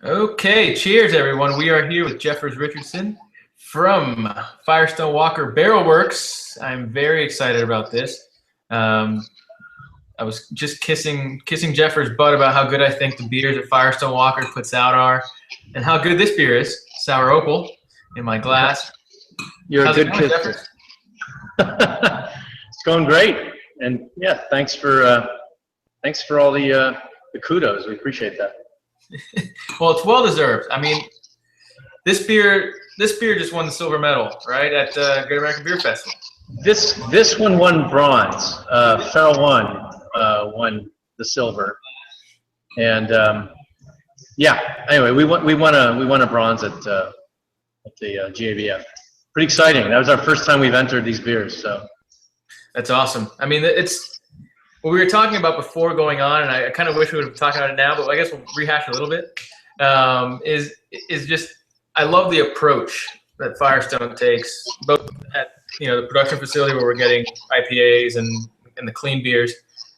Okay, cheers everyone. We are here with Jeffers Richardson from Firestone Walker Barrelworks. I'm very excited about this. I was just kissing Jeffers' butt about how good I think the beers that Firestone Walker puts out are, and how good this beer is. Sour Opal in my glass. You're How's a good it going, kisser. Jeffers? It's going great, and yeah, thanks for all the kudos. We appreciate that. Well, it's well deserved. I mean, this beer just won the silver medal, right, at the Great American Beer Festival. This one won bronze. Ferelden won the silver, and yeah. Anyway, we won a bronze at the GABF. Pretty exciting. That was our first time we've entered these beers, so that's awesome. I mean, it's what we were talking about before going on, and I kind of wish we would have talked about it now, but I guess we'll rehash a little bit. Is just I love the approach that Firestone takes, both at the production facility where we're getting IPAs and the clean beers,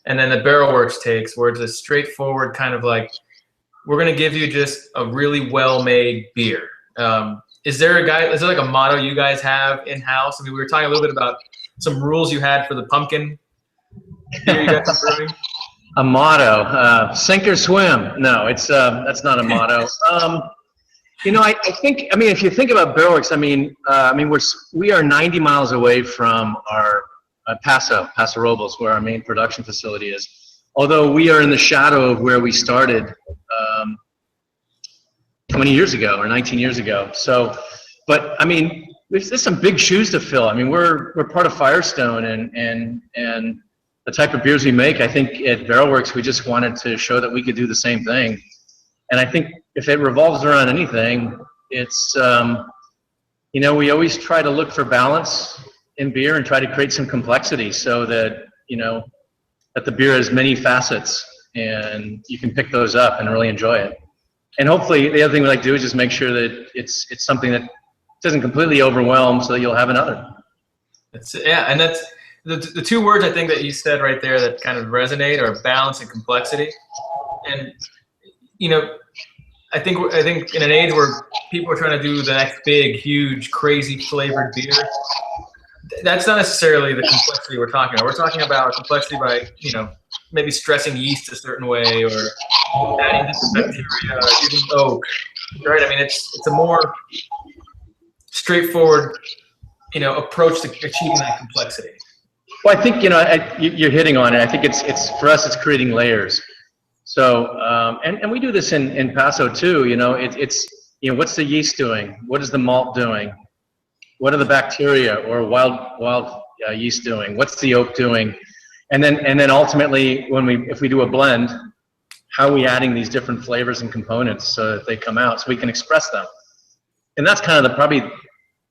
and then the Barrelworks takes, where it's a straightforward kind of like, we're going to give you just a really well-made beer. Is there like a motto you guys have in-house? I mean, we were talking a little bit about some rules you had for the pumpkin beer you guys are brewing. A motto, sink or swim. No, that's not a motto. I think, if you think about Barrelworks, we are 90 miles away from our Paso Robles, where our main production facility is. Although we are in the shadow of where we started 20 years ago or 19 years ago. So, but there's some big shoes to fill. I mean, we're part of Firestone, and the type of beers we make, I think at Barrelworks, we just wanted to show that we could do the same thing. And I think if it revolves around anything, it's, we always try to look for balance in beer and try to create some complexity so that, that the beer has many facets and you can pick those up and really enjoy it. And hopefully the other thing we like to do is just make sure that it's something that doesn't completely overwhelm so that you'll have another. And that's the two words I think that you said right there that kind of resonate are balance and complexity. And I think in an age where people are trying to do the next big, huge, crazy flavored beer, that's not necessarily the complexity we're talking about. We're talking about complexity by maybe stressing yeast a certain way, or adding different bacteria, or using oak. Right? I mean, it's a more straightforward approach to achieving that complexity. Well, I think you're hitting on it. I think it's for us, it's creating layers. So and we do this in Paso too. It's what's the yeast doing? What is the malt doing? What are the bacteria or wild yeast doing? What's the oak doing? And then ultimately, if we do a blend, how are we adding these different flavors and components so that they come out so we can express them? And that's kind of probably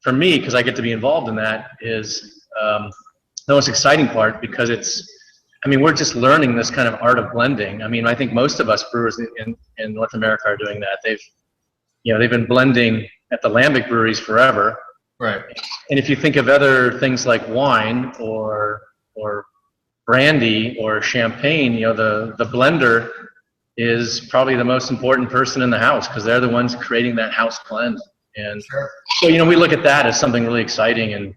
for me, because I get to be involved in that, is the most exciting part, because we're just learning this kind of art of blending. I think most of us brewers in North America are doing that. They've been blending at the lambic breweries forever. Right. And if you think of other things like wine or brandy or champagne, the blender is probably the most important person in the house, because they're the ones creating that house blend. And sure. So we look at that as something really exciting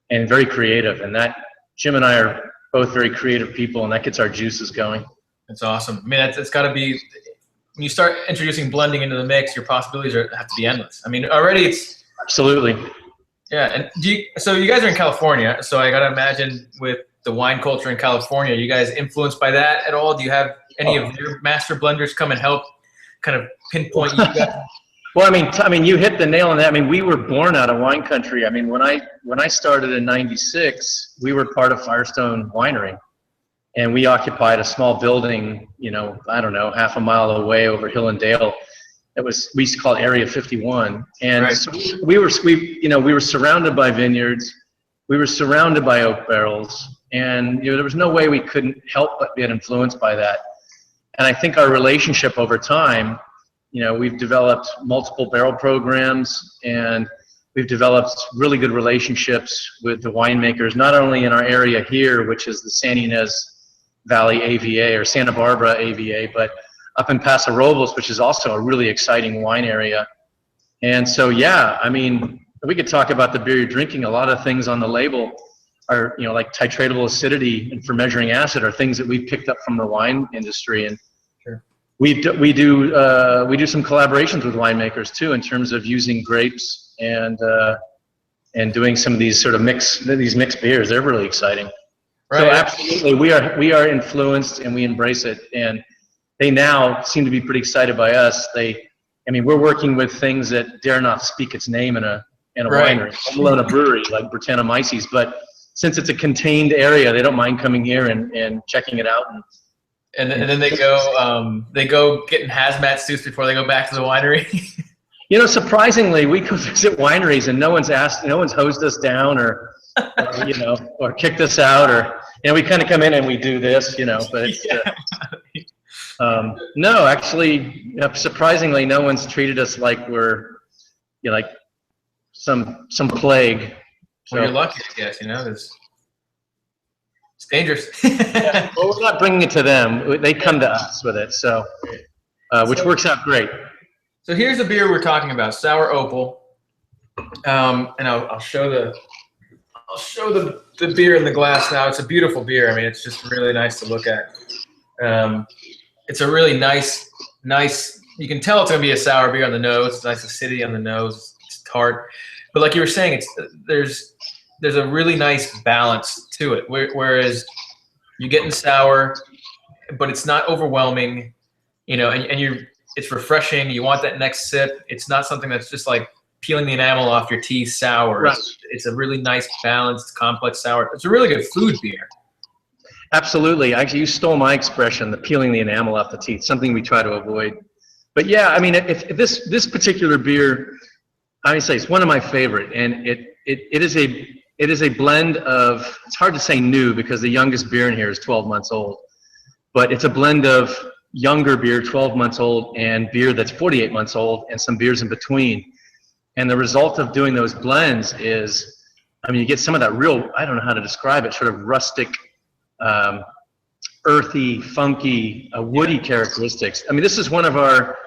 and very creative. And that Jim and I are both very creative people, and that gets our juices going. That's awesome. I mean, it's got to be, when you start introducing blending into the mix, your possibilities have to be endless. I mean, already it's absolutely. Yeah, and so you guys are in California, so I got to imagine with the wine culture in California, are you guys influenced by that at all? Do you have any of your master blenders come and help kind of pinpoint you guys? Well, you hit the nail on that. We were born out of wine country. When I started in '96, we were part of Firestone Winery, and we occupied a small building, half a mile away over Hill and Dale. We used to call it Area 51, and right. So we were surrounded by vineyards, we were surrounded by oak barrels, and there was no way we couldn't help but get influenced by that. And I think our relationship over time, we've developed multiple barrel programs, and we've developed really good relationships with the winemakers, not only in our area here, which is the San Ynez Valley AVA or Santa Barbara AVA, but up in Paso Robles, which is also a really exciting wine area. And so, yeah, I mean, we could talk about the beer you're drinking. A lot of things on the label are, you know, like titratable acidity and for measuring acid are things that we've picked up from the wine industry. And sure. we do some collaborations with winemakers too in terms of using grapes and doing some of these sort of mixed beers. They're really exciting. Right. So absolutely, we are influenced and we embrace it. And they now seem to be pretty excited by us. I mean, we're working with things that dare not speak its name in a right. winery, let alone a brewery like Brettanomyces. But since it's a contained area, they don't mind coming here and checking it out. And then they go getting hazmat suits before they go back to the winery. You know, surprisingly, we go visit wineries and no one's hosed us down or you know, or kicked us out, or, you know, we kind of come in and we do this, you know, but it's, no, actually, surprisingly, no one's treated us like we're, you know, like some plague. So, well, you're lucky, I guess, you know, it's dangerous. Yeah, well, we're not bringing it to them. They come to us with it, so, which works out great. So here's the beer we're talking about, Sour Opal. And I'll show the beer in the glass now. It's a beautiful beer. I mean, it's just really nice to look at. It's a really nice, you can tell it's going to be a sour beer on the nose. It's nice acidity on the nose. It's tart. But like you were saying, there's a really nice balance to it. Whereas you're getting sour, but it's not overwhelming, you know, and it's refreshing. You want that next sip. It's not something that's just like peeling the enamel off your teeth sour. Right. It's a really nice, balanced, complex sour. It's a really good food beer. Absolutely. Actually, you stole my expression, the peeling the enamel off the teeth, something we try to avoid. But yeah, I mean, if this particular beer, I would say it's one of my favorite, and it is a blend of, it's hard to say new because the youngest beer in here is 12 months old, but it's a blend of younger beer, 12 months old, and beer that's 48 months old, and some beers in between. And the result of doing those blends is, I mean, you get some of that real, I don't know how to describe it, sort of rustic, earthy, funky, woody characteristics. I mean, this is one of our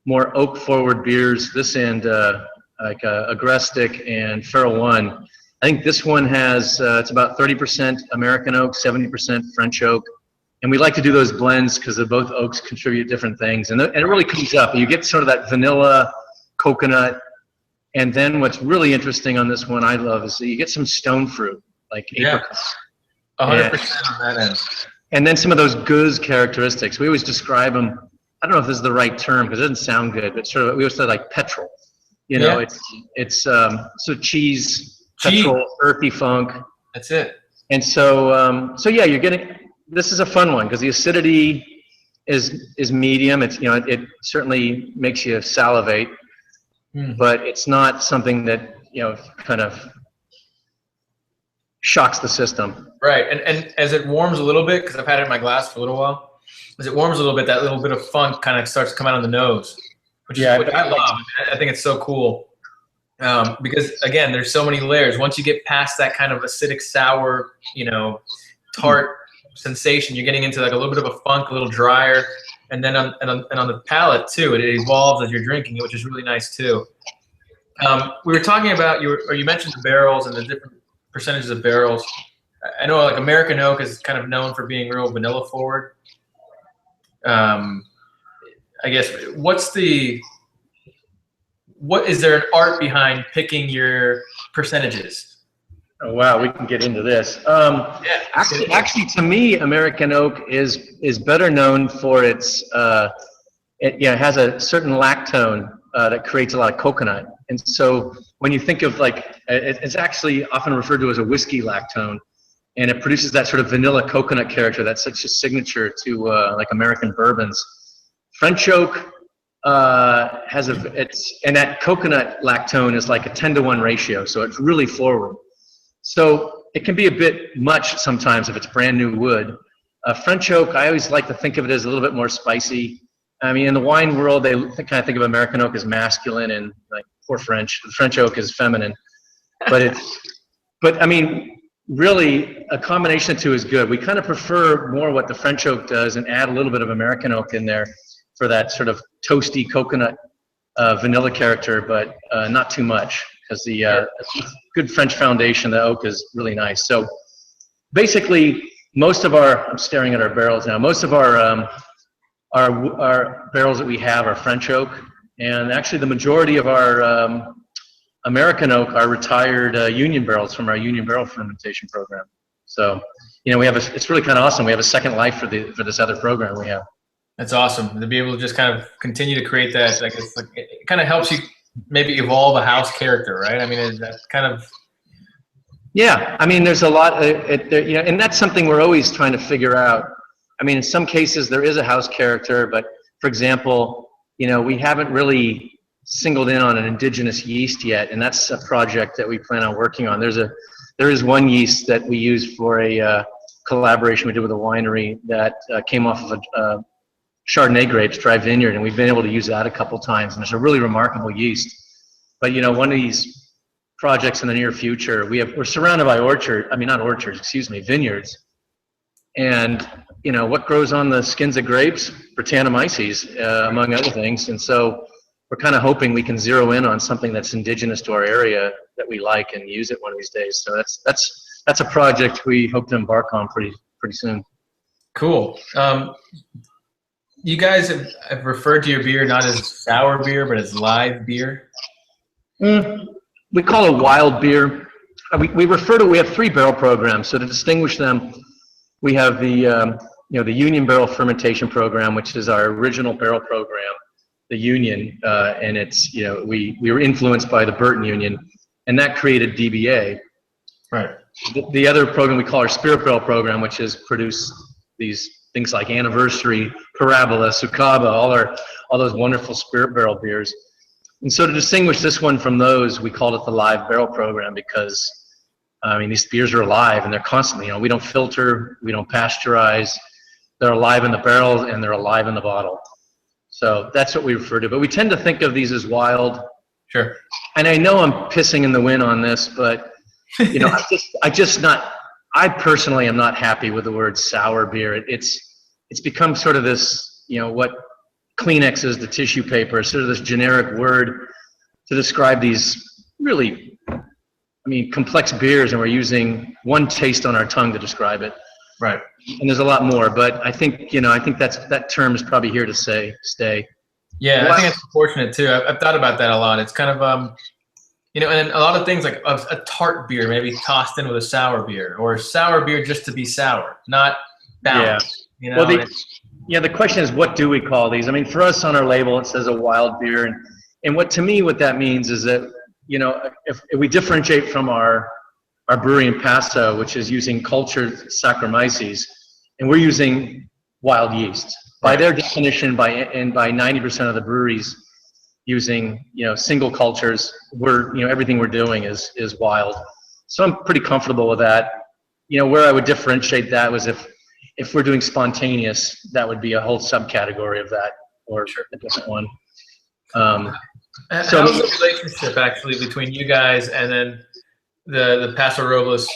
more oak-forward beers. This and like Agrestic and Feral One. I think this one has, it's about 30% American oak, 70% French oak. And we like to do those blends because both oaks contribute different things. And it really comes up. You get sort of that vanilla, coconut. And then what's really interesting on this one I love is that you get some stone fruit, like apricots. 100% on that end. And then some of those guz characteristics. We always describe them, I don't know if this is the right term because it doesn't sound good, but sort of, we always say like petrol. You know, it's sort of cheese, petrol, earthy funk. That's it. And so, so yeah, you're getting, this is a fun one because the acidity is medium. It's, you know, it certainly makes you salivate. But it's not something that, you know, kind of shocks the system. Right, and as it warms a little bit, because I've had it in my glass for a little while, as it warms a little bit, that little bit of funk kind of starts to come out on the nose, which I love. I think it's so cool because, again, there's so many layers. Once you get past that kind of acidic, sour, you know, tart sensation, you're getting into like a little bit of a funk, a little drier. And then on the palate too, it evolves as you're drinking it, which is really nice too. We were talking about you mentioned the barrels and the different percentages of barrels. I know like American oak is kind of known for being real vanilla forward. I guess what is there an art behind picking your percentages? Oh, wow, we can get into this. Actually, to me, American oak is better known for its, it has a certain lactone that creates a lot of coconut. And so when you think of like, it's actually often referred to as a whiskey lactone, and it produces that sort of vanilla coconut character that's such a signature to like American bourbons. French oak and that coconut lactone is like a 10-to-1 ratio, so it's really forward. So it can be a bit much sometimes if it's brand new wood. French oak, I always like to think of it as a little bit more spicy. I mean, in the wine world, they kind of think of American oak as masculine and like poor French. The French oak is feminine. But I mean, really, a combination of two is good. We kind of prefer more what the French oak does and add a little bit of American oak in there for that sort of toasty coconut vanilla character, but not too much, because the good French foundation, the oak, is really nice. So basically, most of our, I'm staring at our barrels now, most of our barrels that we have are French oak, and actually the majority of our American oak are retired Union barrels from our Union barrel fermentation program. So, you know, we have it's really kind of awesome. We have a second life for this other program we have. That's awesome to be able to just kind of continue to create that. Like, it's like, it kind of helps you maybe evolve a house character, right? I mean, is that kind of. Yeah, I mean, there's a lot, you know, and that's something we're always trying to figure out. I mean, in some cases there is a house character, but for example, you know, we haven't really singled in on an indigenous yeast yet, and that's a project that we plan on working on. There is one yeast that we use for a collaboration we did with a winery that came off of a Chardonnay grapes, dry vineyard, and we've been able to use that a couple times, and it's a really remarkable yeast. But you know, one of these projects in the near future, we're surrounded by vineyards, and you know what grows on the skins of grapes? Brettanomyces, among other things, and so we're kind of hoping we can zero in on something that's indigenous to our area that we like and use it one of these days. So that's a project we hope to embark on pretty soon. Cool. You guys have referred to your beer not as sour beer, but as live beer. We call it wild beer. We have 3 barrel programs. So to distinguish them, we have the the Union barrel fermentation program, which is our original barrel program, the Union, and it's we were influenced by the Burton Union, and that created DBA. Right. The other program we call our Spirit Barrel program, which has produced these things like Anniversary, Parabola, Sukaba, all those wonderful Spirit Barrel beers. And so to distinguish this one from those, we called it the Live Barrel program because, I mean, these beers are alive and they're constantly, we don't filter, we don't pasteurize. They're alive in the barrel and they're alive in the bottle. So that's what we refer to. But we tend to think of these as wild. Sure. And I know I'm pissing in the wind on this, but, I personally am not happy with the word sour beer. It's become sort of this, what Kleenex is, the tissue paper, sort of this generic word to describe these really, complex beers, and we're using one taste on our tongue to describe it. Right. And there's a lot more, but I think, that term is probably here to stay. Yeah, I think it's unfortunate too. I've thought about that a lot. It's kind of, and a lot of things like a tart beer maybe tossed in with a sour beer, or sour beer just to be sour, not balanced. Yeah. Well, the question is, what do we call these? I mean, for us on our label, it says a wild beer, and what that means is that, if we differentiate from our brewery in Paso, which is using cultured Saccharomyces, and we're using wild yeast. By their definition, by 90% of the breweries using single cultures, everything we're doing is wild. So I'm pretty comfortable with that. Where I would differentiate that was if we're doing spontaneous, that would be a whole subcategory of that, or a different one. How's the relationship actually between you guys and then the Paso Robles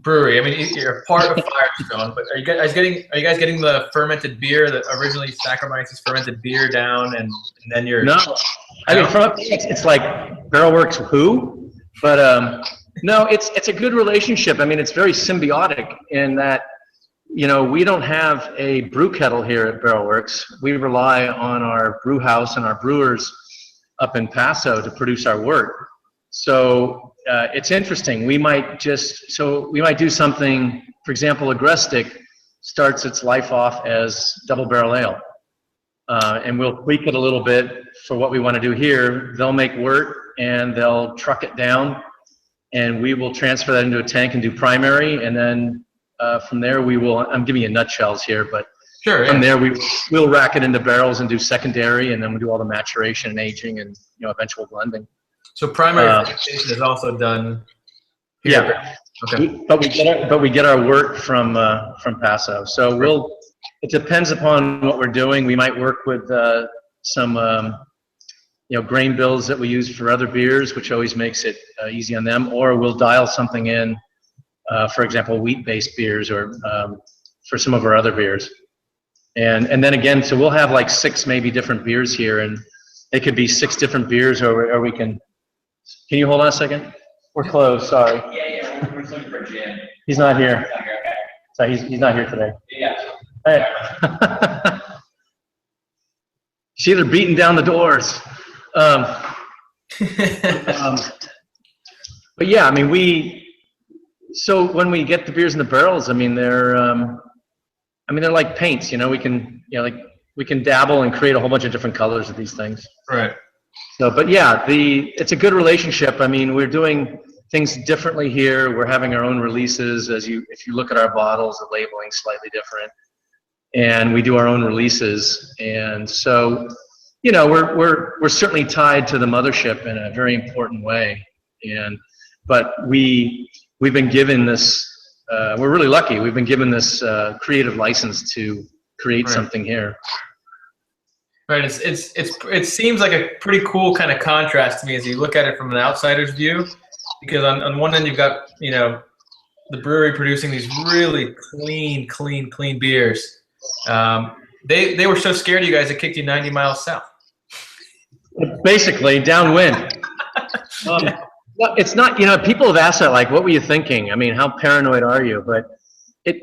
brewery? I mean, you're a part of Firestone, but are you guys getting the fermented beer, the originally Saccharomyces fermented beer down, and then you're no? I mean, it's like Barrelworks who, but no, it's a good relationship. I mean, it's very symbiotic in that we don't have a brew kettle here at Barrelworks. We rely on our brew house and our brewers up in Paso to produce our wort. So it's interesting. We might do something. For example, Agrestic starts its life off as double barrel ale, and we'll tweak it a little bit for what we want to do here. They'll make wort and they'll truck it down, and we will transfer that into a tank and do primary, and then from there we will. I'm giving you nutshells here, but sure. From there we'll rack it into barrels and do secondary, and then we'll do all the maturation and aging and eventual blending. So primary fermentation is also done here. Yeah. Okay. But we get our wort from Paso. So it depends upon what we're doing. We might work with some grain bills that we use for other beers, which always makes it easy on them, or we'll dial something in, for example, wheat-based beers, or for some of our other beers. And then again, so we'll have like 6 maybe different beers here, and it could be 6 different beers, or we can you hold on a second? We're closed, sorry. Yeah, we're looking for Jim. He's not here. He's not here, okay. So he's not here today. Yeah. Hey. See, they're beating down the doors. But yeah, I mean, so when we get the beers in the barrels, I mean, they're like paints, you know, we can dabble and create a whole bunch of different colors of these things. Right. So, but yeah, it's a good relationship. I mean, we're doing things differently here. We're having our own releases. If you look at our bottles, the labeling's slightly different, and we do our own releases. And so, you know, we're certainly tied to the mothership in a very important way. But we've been given this. We're really lucky. We've been given this creative license to create something here. Right. It seems like a pretty cool kind of contrast to me as you look at it from an outsider's view, because on one end you've got, you know, the brewery producing these really clean beers. They were so scared of you guys it kicked you 90 miles south. Basically, downwind. It's not, you know, people have asked that, like, what were you thinking? I mean, how paranoid are you? But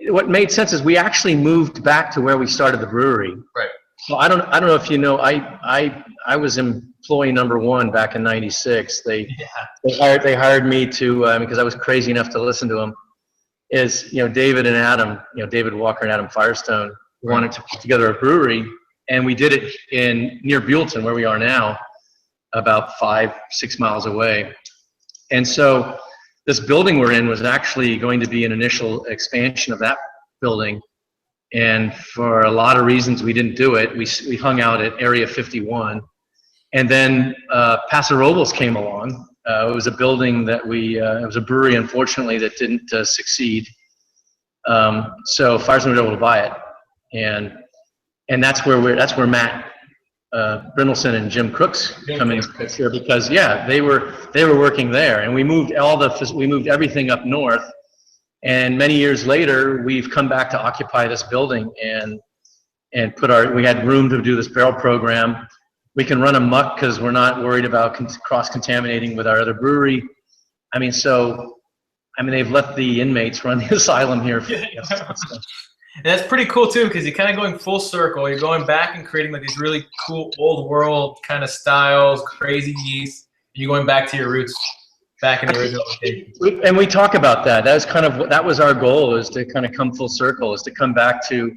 what made sense is we actually moved back to where we started the brewery. Right. So I don't know if you know, I was employee number 1 back in '96. They hired me to because I was crazy enough to listen to them. You know, David and Adam, you know, David Walker and Adam Firestone wanted to put together a brewery, and we did it near Buellton, where we are now, about 5-6 miles away. And so this building we're in was actually going to be an initial expansion of that building. And for a lot of reasons, we didn't do it. We hung out at Area 51. And then Paso Robles came along. It was a building that it was a brewery, unfortunately, that didn't succeed. So Firestone was able to buy it. And that's where Matt Brindleson and Jim Crooks come in here, because yeah, they were working there, and we moved everything up north. And many years later, we've come back to occupy this building and we had room to do this barrel program. We can run amok because we're not worried about cross-contaminating with our other brewery. I mean, they've let the inmates run the asylum here. And that's pretty cool too, because you're kind of going full circle. You're going back and creating like these really cool old world kind of styles, crazy yeast. You're going back to your roots, back in the original location. And we talk about that. That was our goal, is to kind of come full circle, is to come back to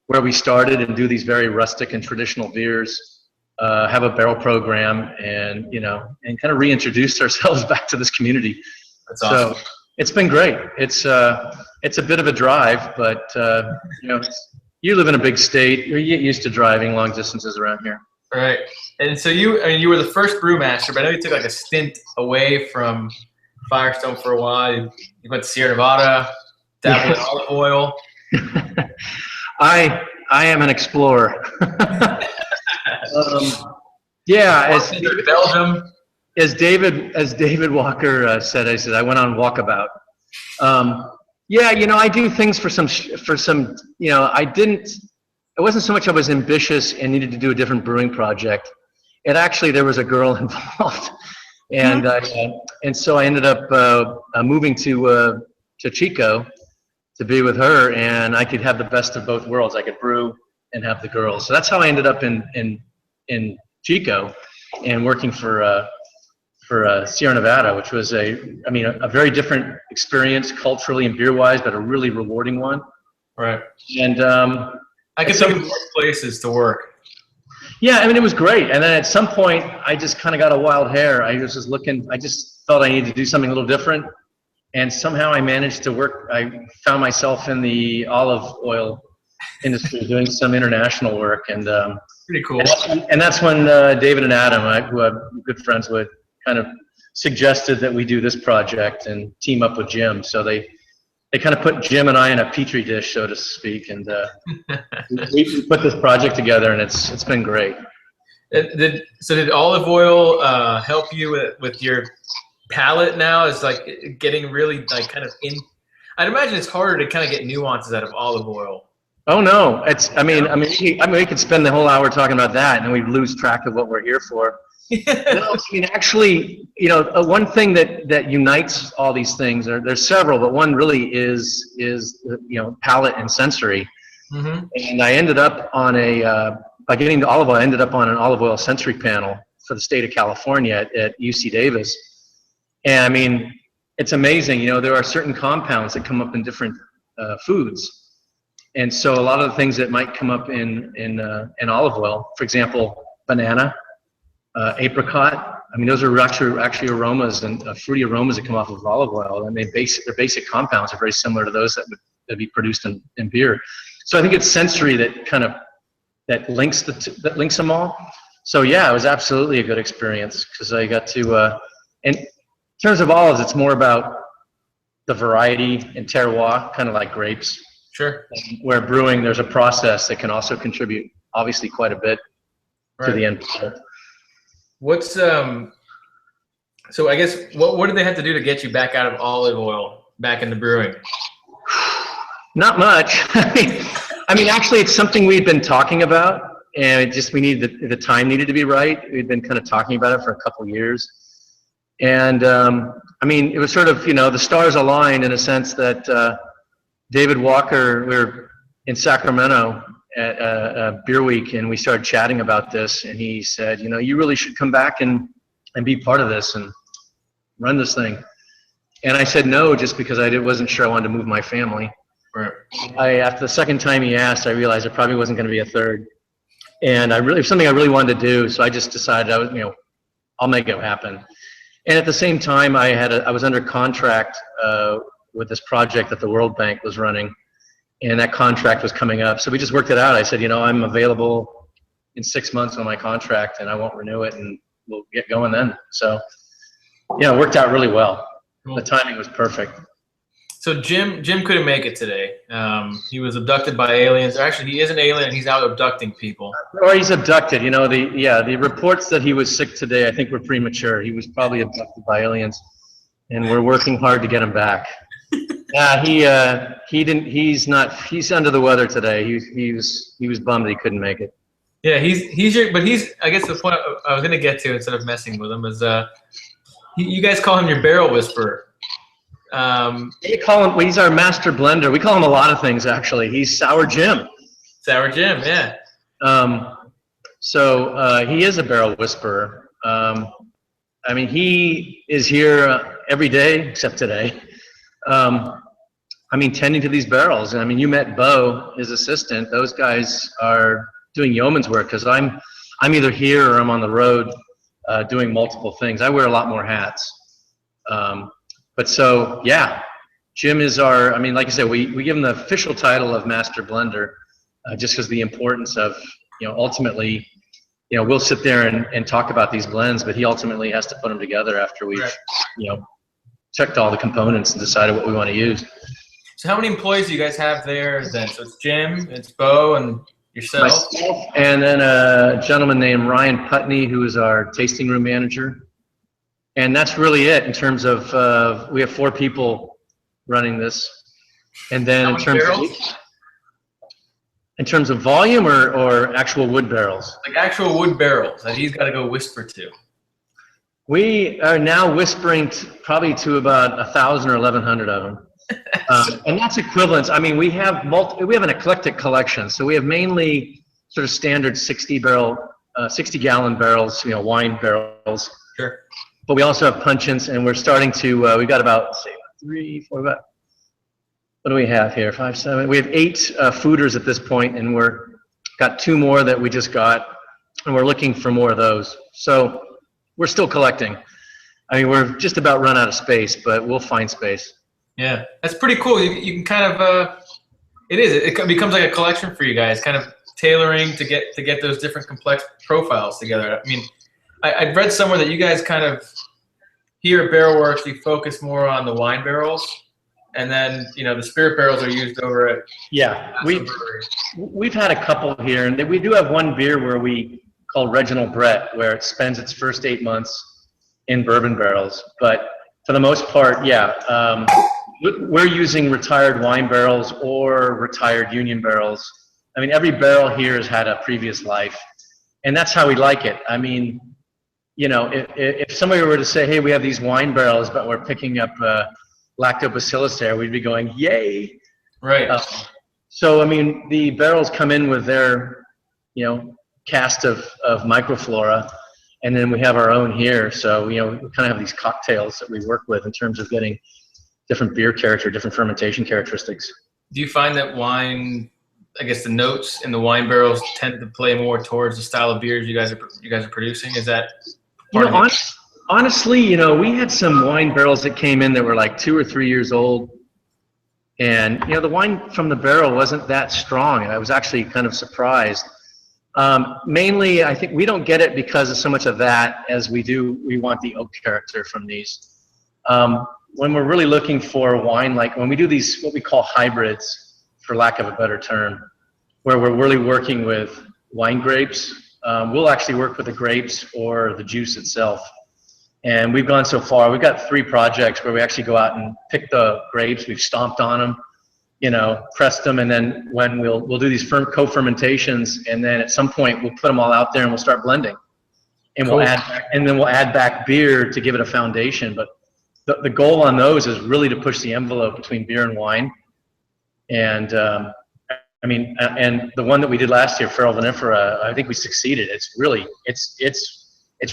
where we started and do these very rustic and traditional beers, have a barrel program, and and kind of reintroduce ourselves back to this community. That's awesome. So it's been great. It's a bit of a drive, but you live in a big state. You get used to driving long distances around here. All right. And so you were the first brewmaster, but I know you took like a stint away from Firestone for a while. You went to Sierra Nevada, dabbled in olive oil. I am an explorer. Belgium. As David Walker said, I went on walkabout. I do things for some, it wasn't so much I was ambitious and needed to do a different brewing project. There was a girl involved. And so I ended up moving to Chico to be with her, and I could have the best of both worlds. I could brew and have the girls. So that's how I ended up in Chico and working for Sierra Nevada, which was a very different experience culturally and beer-wise, but a really rewarding one. Right. And I could think of more places to work. Yeah, it was great. And then at some point, I just kind of got a wild hair. I was just looking. I just felt I needed to do something a little different. And somehow I managed to work. I found myself in the olive oil industry doing some international work. And pretty cool. And that's when David and Adam, who I'm good friends with, kind of suggested that we do this project and team up with Jim. So they kind of put Jim and I in a petri dish, so to speak, and we put this project together, and it's been great. Did olive oil help you with your palate now? Is like getting really like kind of in. I'd imagine it's harder to kind of get nuances out of olive oil Oh no, we could spend the whole hour talking about that, and then we lose track of what we're here for. No, I mean, actually, one thing that unites all these things, there's several, but one really is palate and sensory. Mm-hmm. And I ended up on by getting to olive oil, I ended up on an olive oil sensory panel for the state of California at UC Davis. And I mean, it's amazing. There are certain compounds that come up in different foods. And so a lot of the things that might come up in olive oil, for example, banana, apricot. I mean, those are actually aromas and fruity aromas that come off of olive oil. And their basic compounds are very similar to those that be produced in beer. So I think it's sensory that links them all. So yeah, it was absolutely a good experience because I got to. And in terms of olives, it's more about the variety and terroir, kind of like grapes. Sure. Where brewing, there's a process that can also contribute, obviously, quite a bit to the end product. What's so I guess what did they have to do to get you back out of olive oil back into brewing? Not much. I mean, actually, it's something we'd been talking about, and we needed the time needed to be right. We'd been kind of talking about it for a couple of years, and I mean, it was sort of the stars aligned in a sense that. David Walker, we were in Sacramento at Beer Week, and we started chatting about this, and he said, you really should come back and be part of this and run this thing. And I said no, just because I wasn't sure I wanted to move my family. Right. After the second time he asked, I realized it probably wasn't going to be a third. And it was something I really wanted to do, so I just decided I'll make it happen. And at the same time, I was under contract with this project that the World Bank was running, and that contract was coming up. So we just worked it out. I said, I'm available in 6 months on my contract, and I won't renew it, and we'll get going then. So, it worked out really well. Cool. The timing was perfect. So Jim couldn't make it today. He was abducted by aliens. Actually, he is an alien, and he's out abducting people. Or he's abducted. The reports that he was sick today, I think, were premature. He was probably abducted by aliens, and we're working hard to get him back. Yeah, he didn't. He's under the weather today. He was bummed he couldn't make it. Yeah, I guess the point I was gonna get to instead of messing with him is you guys call him your barrel whisperer. We call him. He's our master blender. We call him a lot of things actually. He's Sour Jim. Sour Jim, yeah. So he is a barrel whisperer. I mean, he is here every day except today. Tending to these barrels. I mean, you met Bo, his assistant. Those guys are doing yeoman's work because I'm either here or I'm on the road doing multiple things. I wear a lot more hats. But so, yeah, Jim is like I said, we give him the official title of Master Blender just because the importance of, ultimately, we'll sit there and talk about these blends, but he ultimately has to put them together after we've, checked all the components and decided what we want to use. So how many employees do you guys have there then? So it's Jim, it's Bo, and yourself? Myself, and then a gentleman named Ryan Putney, who is our tasting room manager. And that's really it in terms of, we have 4 people running this. And then in terms of volume or actual wood barrels? Like actual wood barrels that he's got to go whisper to. We are now whispering probably to about 1,000 or 1,100 of them. And that's equivalent. I mean, we have an eclectic collection. So we have mainly sort of standard 60-gallon barrels, wine barrels. Sure. But we also have puncheons, and we're starting to, we've got about, 3, 4, what do we have here? 5, 7. We have 8 fooders at this point, and got 2 more that we just got, and we're looking for more of those. So we're still collecting. I mean, we're just about run out of space, but we'll find space. Yeah, that's pretty cool. You can kind of, it becomes like a collection for you guys, kind of tailoring to get those different complex profiles together. I mean, I've read somewhere that you guys kind of, here at Barrelworks, you focus more on the wine barrels, and then, the spirit barrels are used over at... Yeah, we've had a couple here, and we do have one beer where we call Reginald Brett, where it spends its first 8 months in bourbon barrels. But for the most part, yeah, we're using retired wine barrels or retired Union barrels. I mean, every barrel here has had a previous life, and that's how we like it. I mean, you know, if somebody were to say, hey, we have these wine barrels, but we're picking up lactobacillus there, we'd be going, yay. Right. So, I mean, the barrels come in with their, you know, cast of microflora, and then we have our own here. So, you know, we kind of have these cocktails that we work with in terms of getting different beer character, different fermentation characteristics. Do you find that wine, I guess the notes in the wine barrels tend to play more towards the style of beers you guys are producing? Is that part of it? Honestly, you know, we had some wine barrels that came in that were like 2 or 3 years old. And, you know, the wine from the barrel wasn't that strong, and I was actually kind of surprised. Mainly, I think we don't get it because of so much of that as we want the oak character from these. When we're really looking for wine, like when we do these, what we call hybrids, for lack of a better term, where we're really working with wine grapes, we'll actually work with the grapes or the juice itself. And we've gone so far. We've got 3 projects where we actually go out and pick the grapes. We've stomped on them, you know, pressed them, and then when we'll do these co-fermentations, and then at some point we'll put them all out there and we'll start blending, and Cool. we'll add back beer to give it a foundation. But the goal on those is really to push the envelope between beer and wine. And I mean, and the one that we did last year, Ferelden Infra, I think we succeeded. It's really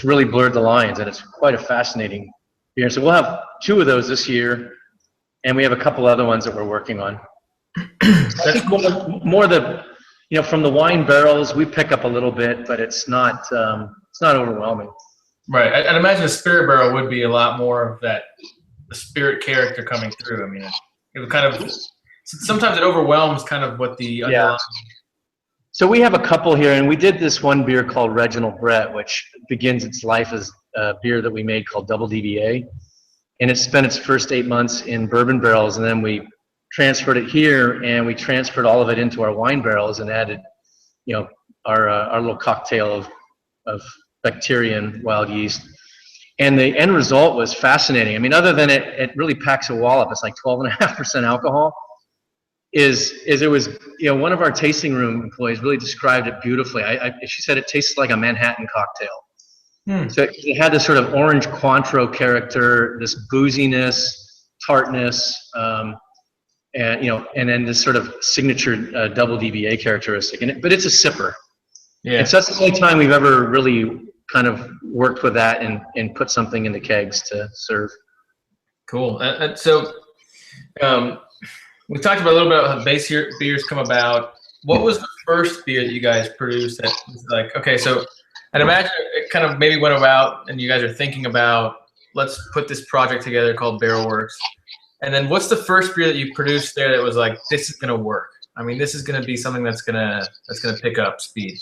really blurred the lines, and it's quite a fascinating beer. So we'll have 2 of those this year, and we have a couple other ones that we're working on. I think more the, you know, from the wine barrels, we pick up a little bit, but it's not overwhelming. Right. I'd imagine a spirit barrel would be a lot more of that, the spirit character coming through. I mean, it would kind of, sometimes it overwhelms kind of what the underlying. Yeah. So we have a couple here, and we did this one beer called Reginald Brett, which begins its life as a beer that we made called Double DBA. And it spent its first 8 months in bourbon barrels, and then we transferred it here, and we transferred all of it into our wine barrels and added, you know, our little cocktail of bacteria and wild yeast. And the end result was fascinating. I mean, other than it really packs a wallop. It's like 12.5% alcohol. It was, you know, one of our tasting room employees really described it beautifully. She said it tasted like a Manhattan cocktail. So it had this sort of orange Cointreau character, this booziness, tartness, and, you know, and then this sort of signature double DBA characteristic. But it's a sipper. Yeah. And so that's the only time we've ever really kind of worked with that and put something in the kegs to serve. Cool. So we talked about a little bit about how base beers come about. What was the first beer that you guys produced that was like, okay, so I'd imagine it kind of maybe went about and you guys are thinking about, let's put this project together called Barrelworks. And then what's the first beer that you produced there that was like, this is going to work? I mean, this is going to be something that's going to pick up speed.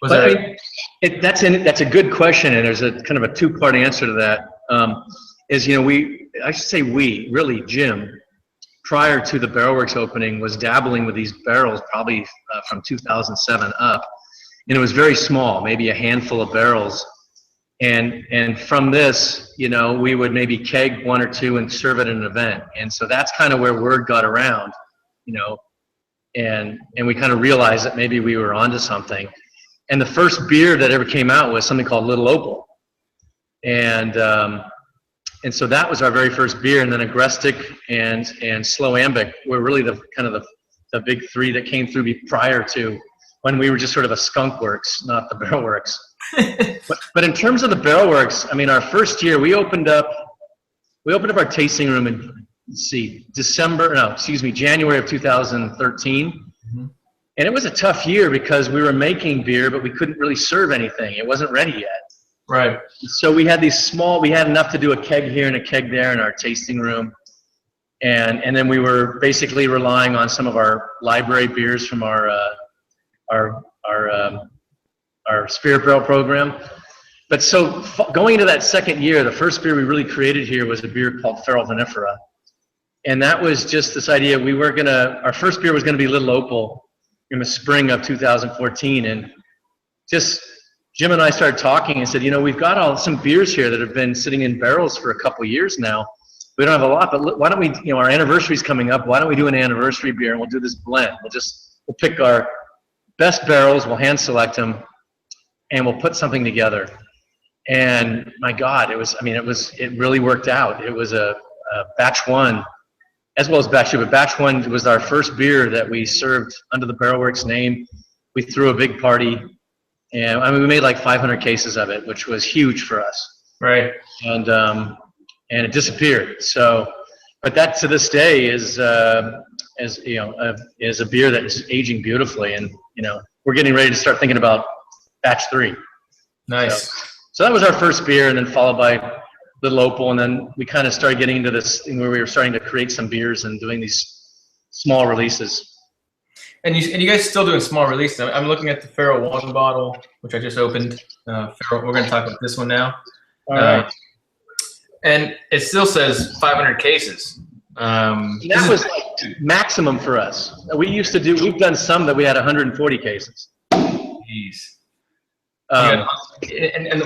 That's a good question, and there's a kind of a 2-part answer to that. You know, I should say really, Jim, prior to the Barrelworks opening, was dabbling with these barrels probably from 2007 up, and it was very small, maybe a handful of barrels. And from this, you know, we would maybe keg 1 or 2 and serve it at an event. And so that's kind of where word got around, you know, and we kind of realized that maybe we were onto something. And the first beer that ever came out was something called Little Opal. And so that was our very first beer. And then Agrestic and Slow Ambic were really the big 3 that came through prior to when we were just sort of a skunk works, not the Barrelworks. but in terms of the Barrelworks, I mean, our first year we opened up our tasting room in January of 2013. Mm-hmm. And it was a tough year because we were making beer, but we couldn't really serve anything. It wasn't ready yet. Right. So we had we had enough to do a keg here and a keg there in our tasting room. And then we were basically relying on some of our library beers from our spirit barrel program. But so going into that second year, the first beer we really created here was a beer called Ferelden Infra. And that was just this idea, our first beer was gonna be Little Opal in the spring of 2014. And just Jim and I started talking and said, you know, we've got some beers here that have been sitting in barrels for a couple of years now, we don't have a lot, but why don't we, you know, our anniversary's coming up. Why don't we do an anniversary beer and we'll do this blend? We'll pick our best barrels, we'll hand select them, and we'll put something together. And my God, it really worked out. It was a batch one, as well as batch two, but batch one was our first beer that we served under the Barrelworks name. We threw a big party, and I mean, we made like 500 cases of it, which was huge for us. Right. And it disappeared. So, but that to this day is a beer that is aging beautifully, and you know, we're getting ready to start thinking about batch 3. Nice. So that was our first beer, and then followed by Little Opal, and then we kind of started getting into this thing where we were starting to create some beers and doing these small releases. And you guys still doing small releases. I'm looking at the Ferel 1 bottle, which I just opened. We're going to talk about this one now. All right. And it still says 500 cases. That was like maximum for us. We've done some that we had 140 cases. Jeez. And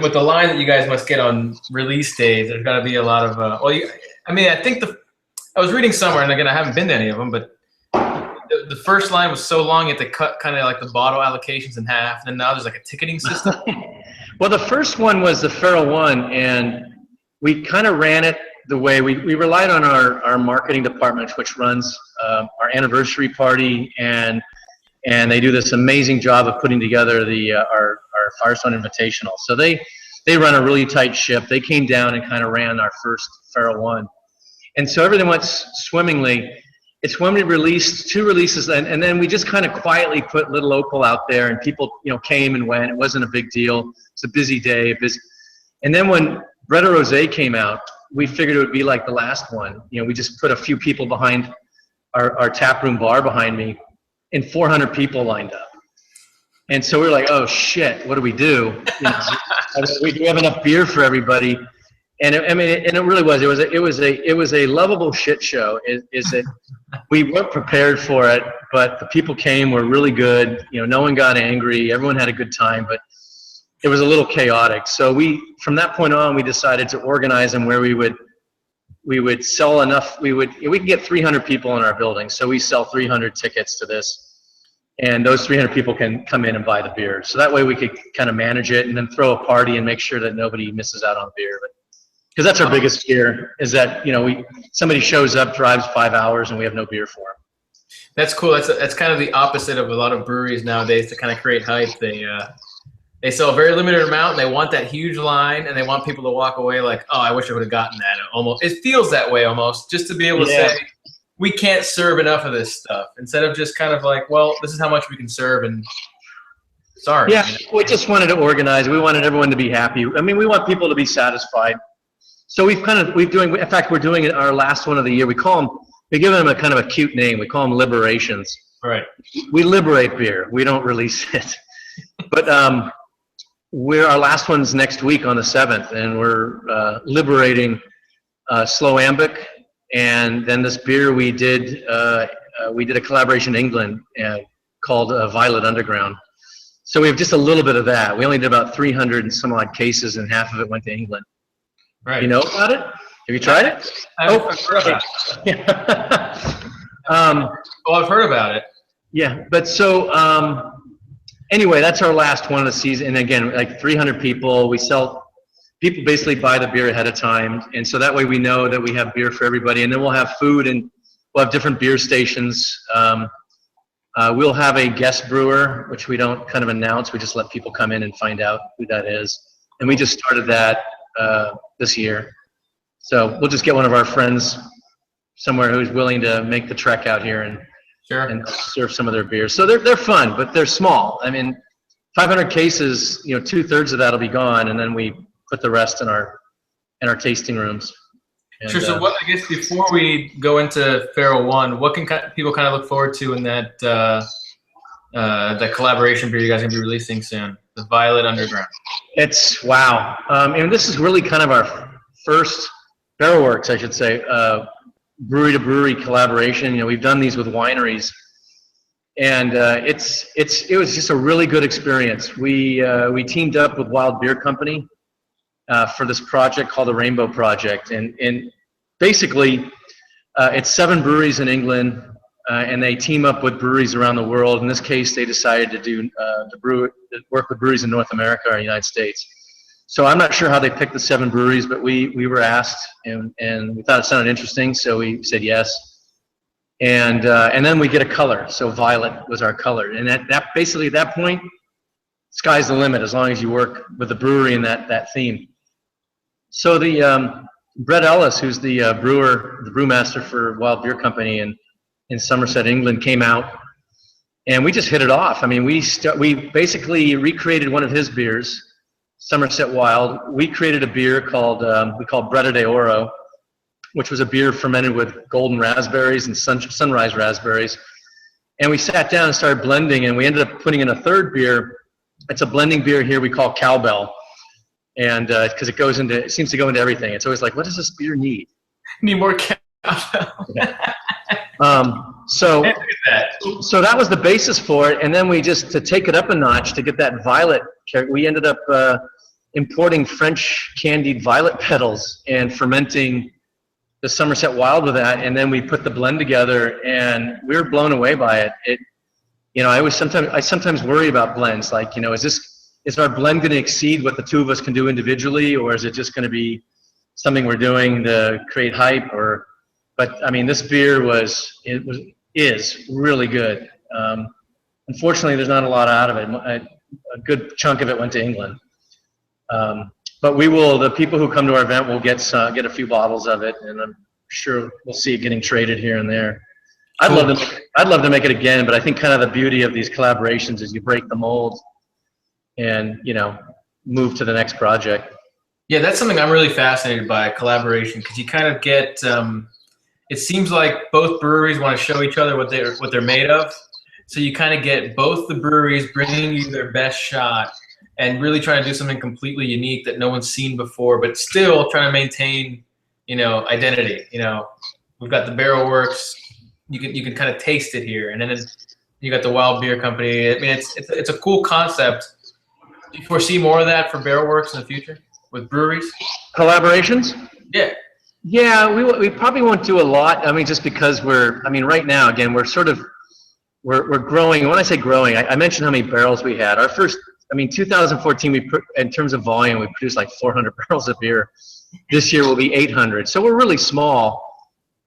with the line that you guys must get on release days, there's got to be a lot of. I think I was reading somewhere, and again, I haven't been to any of them, but the first line was so long you had to cut kind of like the bottle allocations in half, and then now there's like a ticketing system. Well, the first one was the Ferel 1, and we kind of ran it the way we relied on our marketing department, which runs our anniversary party, and they do this amazing job of putting together our Firestone Invitational. So they run a really tight ship. They came down and kind of ran our first Ferel 1. And so everything went swimmingly. It's when we released 2 releases, and then we just kind of quietly put Little Opal out there, and people, you know, came and went. It wasn't a big deal. It's a busy day. And then when Bretta Rosé came out, we figured it would be like the last one. You know, we just put a few people behind our tap room bar behind me, and 400 people lined up. And so we were like, oh shit, what do we do? You know, we do have enough beer for everybody. And it really was. It was a lovable shit show. Is that we weren't prepared for it, but the people came, were really good. You know, no one got angry. Everyone had a good time, but it was a little chaotic. So from that point on, we decided to organize them where we would sell enough. We can get 300 people in our building, so we sell 300 tickets to this. And those 300 people can come in and buy the beer. So that way we could kind of manage it and then throw a party and make sure that nobody misses out on beer. Because that's our biggest fear, is that, you know, somebody shows up, drives 5 hours, and we have no beer for them. That's cool. That's kind of the opposite of a lot of breweries nowadays to kind of create hype. They sell a very limited amount, and they want that huge line, and they want people to walk away like, oh, I wish I would have gotten that. It feels that way almost, just to be able to say, we can't serve enough of this stuff, instead of just kind of like, well, this is how much we can serve, and sorry. Yeah, we just wanted to organize. We wanted everyone to be happy. I mean, we want people to be satisfied. So in fact, we're doing our last one of the year. We give them a kind of a cute name. We call them Liberations. Right. We liberate beer. We don't release it. But our last one's next week on the 7th, and we're liberating Slow Ambic. And then this beer we did a collaboration in England called Violet Underground. So we have just a little bit of that. We only did about 300 and some odd cases, and half of it went to England. Right. You know about it? Have you tried it? I've heard about it. I've heard about it. Yeah, but so anyway, that's our last one of the season. And again, like 300 people. People basically buy the beer ahead of time, and so that way we know that we have beer for everybody. And then we'll have food, and we'll have different beer stations. We'll have a guest brewer, which we don't kind of announce. We just let people come in and find out who that is. And we just started that this year. So we'll just get one of our friends somewhere who's willing to make the trek out here and serve some of their beers. So they're fun, but they're small. I mean, 500 cases, you know, 2/3 of that'll be gone, and then we put the rest in our tasting rooms. And, sure. So what, I guess before we go into Ferel 1, what can people kind of look forward to in that collaboration beer you guys are gonna be releasing soon, the Violet Underground? It's wow. And this is really kind of our first Barrelworks, I should say, brewery to brewery collaboration. You know, we've done these with wineries, and it was just a really good experience. We teamed up with Wild Beer Company for this project called the Rainbow Project, and basically, it's 7 breweries in England, and they team up with breweries around the world. In this case, they decided to do work with breweries in North America or United States. So I'm not sure how they picked the 7 breweries, but we were asked, and we thought it sounded interesting, so we said yes. And then we get a color. So violet was our color, and that basically at that point, sky's the limit as long as you work with the brewery in that theme. So the Brett Ellis, who's the brewmaster for Wild Beer Company in Somerset, England, came out, and we just hit it off. I mean, we basically recreated one of his beers, Somerset Wild. We created a beer called we called Bretta de Oro, which was a beer fermented with golden raspberries and sunrise raspberries. And we sat down and started blending, and we ended up putting in a third beer. It's a blending beer here we call Cowbell, and because it seems to go into everything. It's always like, what does this beer need? Need more cowbell. Yeah. So that was the basis for it, and then we just, to take it up a notch, to get that violet, we ended up importing French candied violet petals and fermenting the Somerset Wild with that, and then we put the blend together, and we were blown away by it. I sometimes worry about blends, like, is our blend going to exceed what the two of us can do individually, or is it just going to be something we're doing to create hype? But I mean, this beer is really good. Unfortunately, there's not a lot out of it. A good chunk of it went to England. But the people who come to our event will get a few bottles of it, and I'm sure we'll see it getting traded here and there. I'd love to make it again, but I think kind of the beauty of these collaborations is you break the mold and, move to the next project. Yeah, that's something I'm really fascinated by, collaboration, because you kind of get, it seems like both breweries want to show each other what they're made of. So you kind of get both the breweries bringing you their best shot and really trying to do something completely unique that no one's seen before, but still trying to maintain, identity. We've got the Barrelworks. You can kind of taste it here, and then you got the Wild Beer Company. I mean, it's a cool concept. Do you foresee more of that for Barrelworks in the future with breweries? Collaborations? Yeah. Yeah, we probably won't do a lot. I mean, just because right now, again, we're growing. When I say growing, I mentioned how many barrels we had. Our first, 2014, in terms of volume, we produced like 400 barrels of beer. This year will be 800. So we're really small,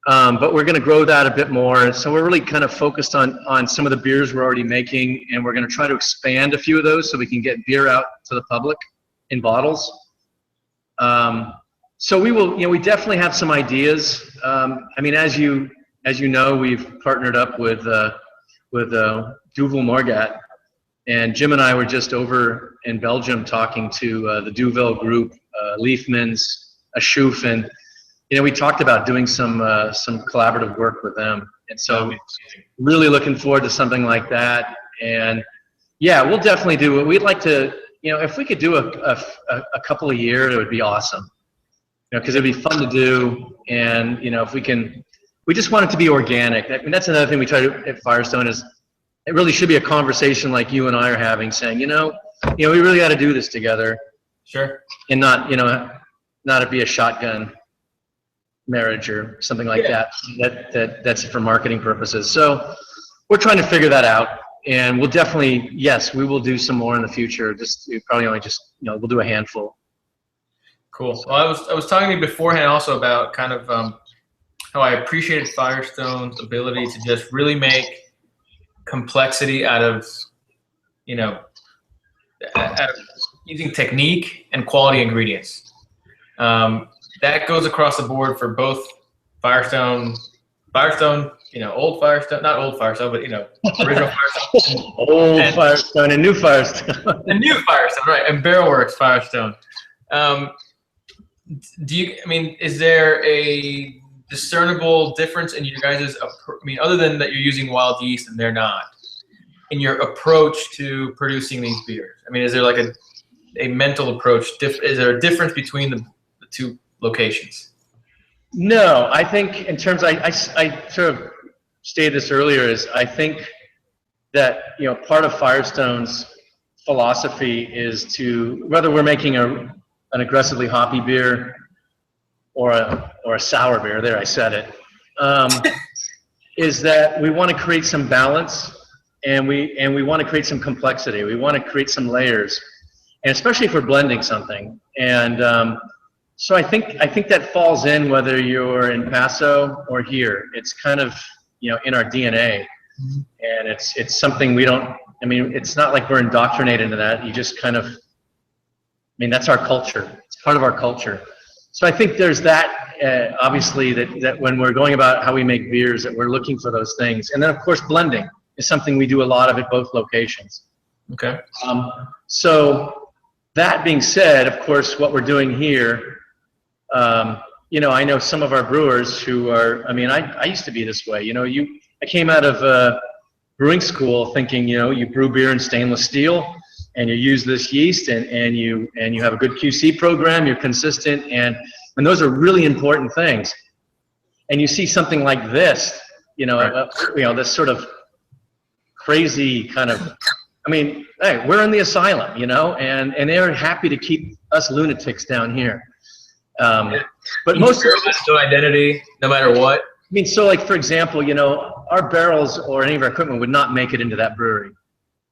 but we're going to grow that a bit more. So we're really kind of focused on some of the beers we're already making, and we're going to try to expand a few of those so we can get beer out to the public in bottles. So we will, we definitely have some ideas. As you know, we've partnered up with Duvel Morgat, and Jim and I were just over in Belgium talking to the Duvel group, Leafmans, Ashoof, and we talked about doing some collaborative work with them. And so really looking forward to something like that. And yeah, we'll definitely do it. We'd like to, if we could do a couple a year, it would be awesome. Because it'd be fun to do, and if we just want it to be organic. That's another thing we try to at Firestone is it really should be a conversation like you and I are having, saying, we really got to do this together. Sure. And not it be a shotgun marriage or something like that. That's for marketing purposes. So we're trying to figure that out, and we'll definitely, yes, we will do some more in the future. We'll do a handful. Cool. Well, I was talking to you beforehand also about kind of how I appreciated Firestone's ability to just really make complexity out of using technique and quality ingredients. That goes across the board for both Firestone, old Firestone, not old Firestone, but original Firestone. Firestone and new Firestone. The new Firestone, right? And Barrelworks Firestone. Is there a discernible difference in your guys' other than that you're using wild yeast and they're not, in your approach to producing these beers? Is there like a mental approach? Is there a difference between the two locations? No, I think in terms, I sort of stated this earlier, is I think that, part of Firestone's philosophy is to, whether we're making an aggressively hoppy beer or or a sour beer, there I said it, is that we want to create some balance, and we want to create some complexity. We want to create some layers, and especially if we're blending something. And so I think that falls in whether you're in Paso or here. It's kind of, you know, in our DNA, and it's something we don't. I mean, it's not like we're indoctrinated into that. You just kind of, I mean, that's our culture. It's part of our culture. So I think there's that, obviously, that when we're going about how we make beers, that we're looking for those things. And then, of course, blending is something we do a lot of at both locations. Okay. So that being said, of course, what we're doing here, you know, I know some of our brewers who are, I mean, I used to be this way. You know, I came out of brewing school thinking, you know, you brew beer in stainless steel, and you use this yeast, and you have a good QC program, you're consistent, and those are really important things. And you see something like this, you know, this sort of crazy kind of, I mean, hey, we're in the asylum, you know, and they're happy to keep us lunatics down here. But most of no identity, no matter what. I mean, so like, for example, you know, our barrels or any of our equipment would not make it into that brewery,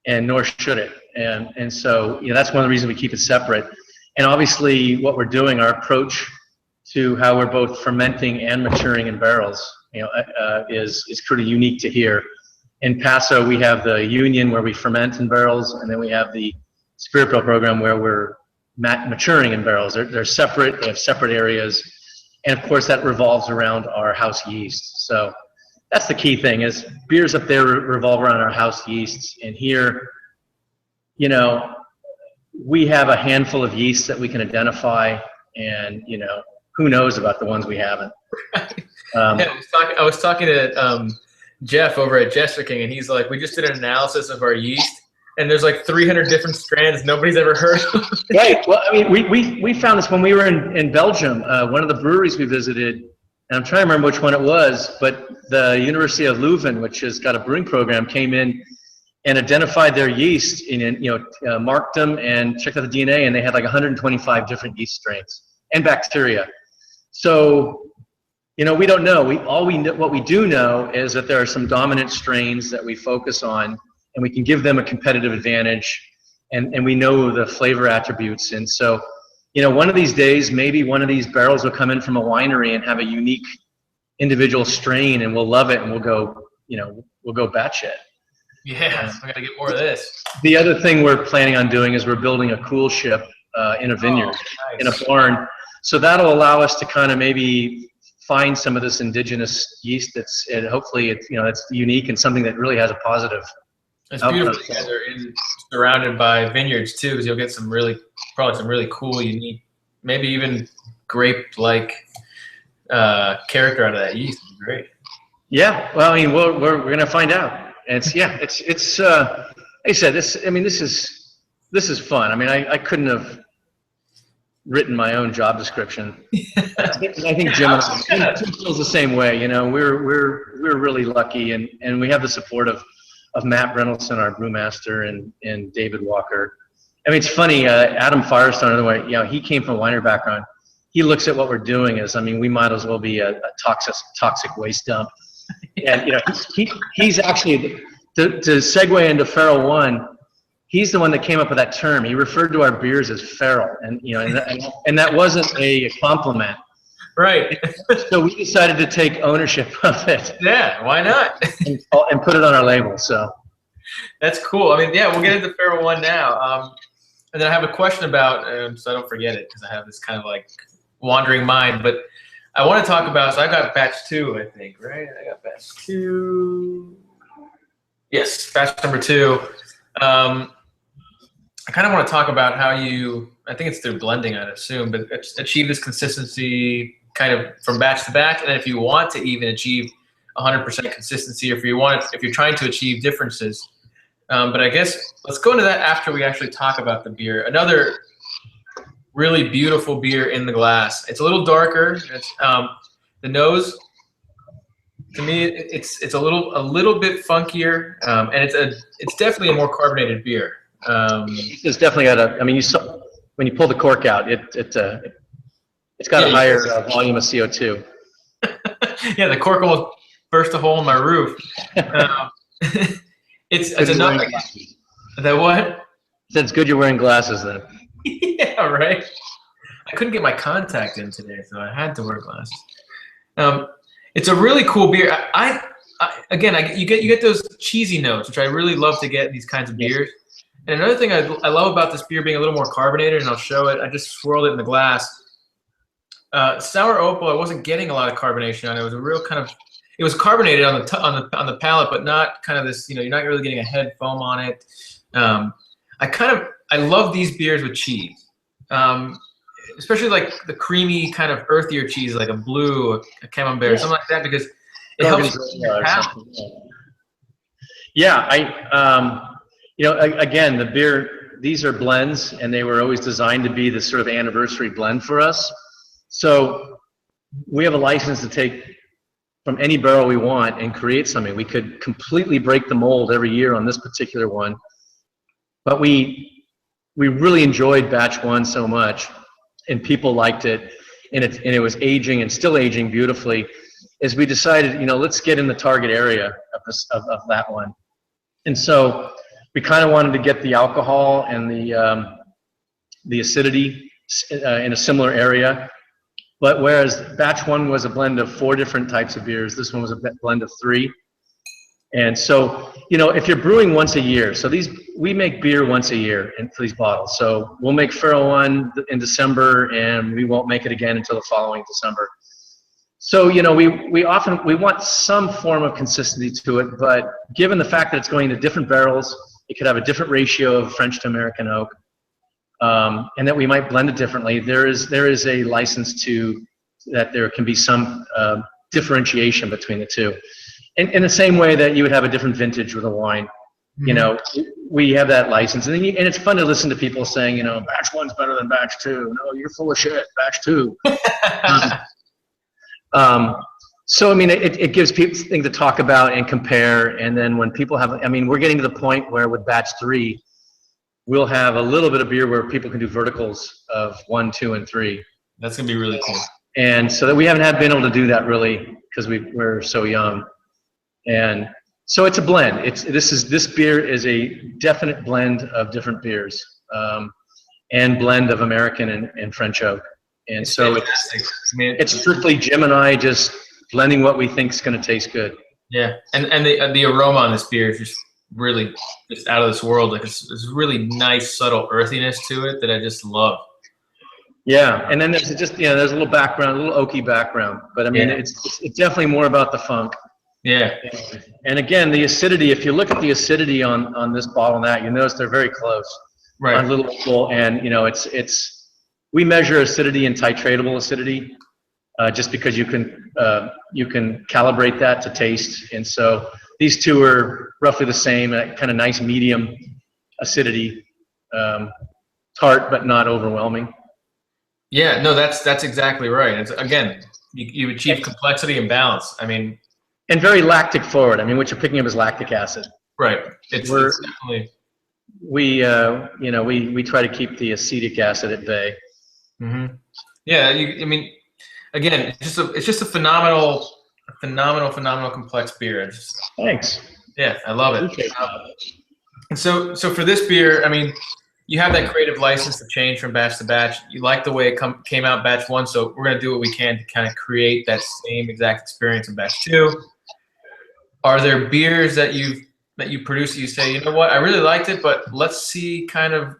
and nor should it. And so, you know, that's one of the reasons we keep it separate. And obviously what we're doing, our approach to how we're both fermenting and maturing in barrels, you know, is pretty unique to here. In Paso, we have the union where we ferment in barrels, and then we have the Spirit Barrel program where we're maturing in barrels. They're separate, they have separate areas. And of course that revolves around our house yeast. So that's the key thing, is beers up there revolve around our house yeasts. And here, you know, we have a handful of yeasts that we can identify, and, you know, who knows about the ones we haven't. Yeah, I was talking to Jeff over at Jester King, and he's like, we just did an analysis of our yeast, and there's like 300 different strands nobody's ever heard of. Right. Well, I mean, we found this when we were in Belgium. One of the breweries we visited, and I'm trying to remember which one it was, but the University of Leuven, which has got a brewing program, came in and identified their yeast, and, you know, marked them and checked out the DNA, and they had like 125 different yeast strains and bacteria. So, you know, we don't know. What we do know is that there are some dominant strains that we focus on, and we can give them a competitive advantage, and we know the flavor attributes. And so, you know, one of these days, maybe one of these barrels will come in from a winery and have a unique individual strain, and we'll love it, and we'll go, you know, we'll go batshit. Yeah, I gotta get more of this. The other thing we're planning on doing is we're building a cool ship in a vineyard, nice. in a barn. So that'll allow us to kind of maybe find some of this indigenous yeast that's, and hopefully it's, you know, it's unique and something that really has a positive. It's beautiful. You guys are surrounded by vineyards too, because you'll get probably some really cool, unique, maybe even grape-like character out of that yeast. It'd be great. Yeah, well, I mean, we're gonna find out. And it's like I said, this is fun. I mean, I couldn't have written my own job description. I think Jim feels the same way. You know, we're really lucky, and we have the support of Matt Reynoldsson, our brewmaster, and David Walker. I mean, it's funny. Adam Firestone, another way, you know, he came from a winery background. He looks at what we're doing as, I mean, we might as well be a toxic waste dump. And, you know, he's actually, to segue into Feral One, he's the one that came up with that term. He referred to our beers as feral, and, you know, and that wasn't a compliment. Right. So we decided to take ownership of it. Yeah, why not? and put it on our label. So that's cool. I mean, yeah, we'll get into Feral One now. And then I have a question about, so I don't forget it, because I have this kind of like wandering mind, but I want to talk about, so I got batch 2, I think, right? I got batch 2. Yes, batch number 2. I kind of want to talk about how you, I think it's through blending, I'd assume, but achieve this consistency kind of from batch to batch. And then if you want to even achieve 100% consistency, or if you're trying to achieve differences. But I guess let's go into that after we actually talk about the beer. Another really beautiful beer in the glass. It's a little darker. It's the nose. To me, it's a little bit funkier, and it's definitely a more carbonated beer. It's definitely got a. I mean, you saw when you pull the cork out, It's got Yeah, a higher volume of CO2. Yeah, the cork will burst a hole in my roof. It's enough. That what? It's good you're wearing glasses then. Yeah, right. I couldn't get my contact in today, so I had to wear glasses. It's a really cool beer. You get those cheesy notes, which I really love to get in these kinds of beers. And another thing I love about this beer being a little more carbonated, and I'll show it. I just swirled it in the glass. Sour opal, I wasn't getting a lot of carbonation on it. It was a real kind of, it was carbonated on the palate, but not kind of this. You're not really getting a head foam on it. I love these beers with cheese. Especially like the creamy kind of earthier cheese, like a blue, a camembert, something like that, because it helps. Yeah, again, the beer, these are blends, and they were always designed to be this sort of anniversary blend for us. So we have a license to take from any barrel we want and create something. We could completely break the mold every year on this particular one, but we really enjoyed batch 1 so much, and people liked it, and it was aging and still aging beautifully, as we decided, let's get in the target area of that one. And so we kind of wanted to get the alcohol and the acidity in a similar area. But whereas batch 1 was a blend of 4 different types of beers, this one was a blend of 3. And so, if you're brewing once a year, so we make beer once a year for these bottles. So we'll make Ferel 1 in December, and we won't make it again until the following December. So, we want some form of consistency to it, but given the fact that it's going to different barrels, it could have a different ratio of French to American oak, and that we might blend it differently. There is a license that there can be some differentiation between the two. In the same way that you would have a different vintage with a wine, we have that license, and it's fun to listen to people saying, batch 1's better than batch 2. No, you're full of shit, batch 2. So it gives people things to talk about and compare, and then when people have, we're getting to the point where with batch 3, we'll have a little bit of beer where people can do verticals of 1, 2, and 3. That's gonna be really cool. And so that we haven't been able to do that really because we're so young. And so it's a blend. This beer is a definite blend of different beers, and blend of American and French oak. And so it's strictly Jim and I just blending what we think is going to taste good. Yeah, and the aroma on this beer is just really just out of this world. Like it's really nice, subtle earthiness to it that I just love. Yeah, and then there's just there's a little background, a little oaky background, but it's definitely more about the funk. Yeah. And again, the acidity, if you look at the acidity on this bottle and that, you notice they're very close. Right. On little equal, and we measure acidity and titratable acidity, just because you can calibrate that to taste. And so these two are roughly the same, kind of nice medium acidity, tart but not overwhelming. Yeah, no, that's exactly right. It's, again, you achieve complexity and balance. And very lactic forward. What you're picking up is lactic acid. Right. It's definitely. We try to keep the acetic acid at bay. Mm-hmm. Yeah, again, it's just a phenomenal complex beer. Thanks. Yeah, I love it. And so for this beer, you have that creative license to change from batch to batch. You like the way it came out batch 1, so we're going to do what we can to kind of create that same exact experience in batch 2. Are there beers that you produce that you say, you know what, I really liked it, but let's see,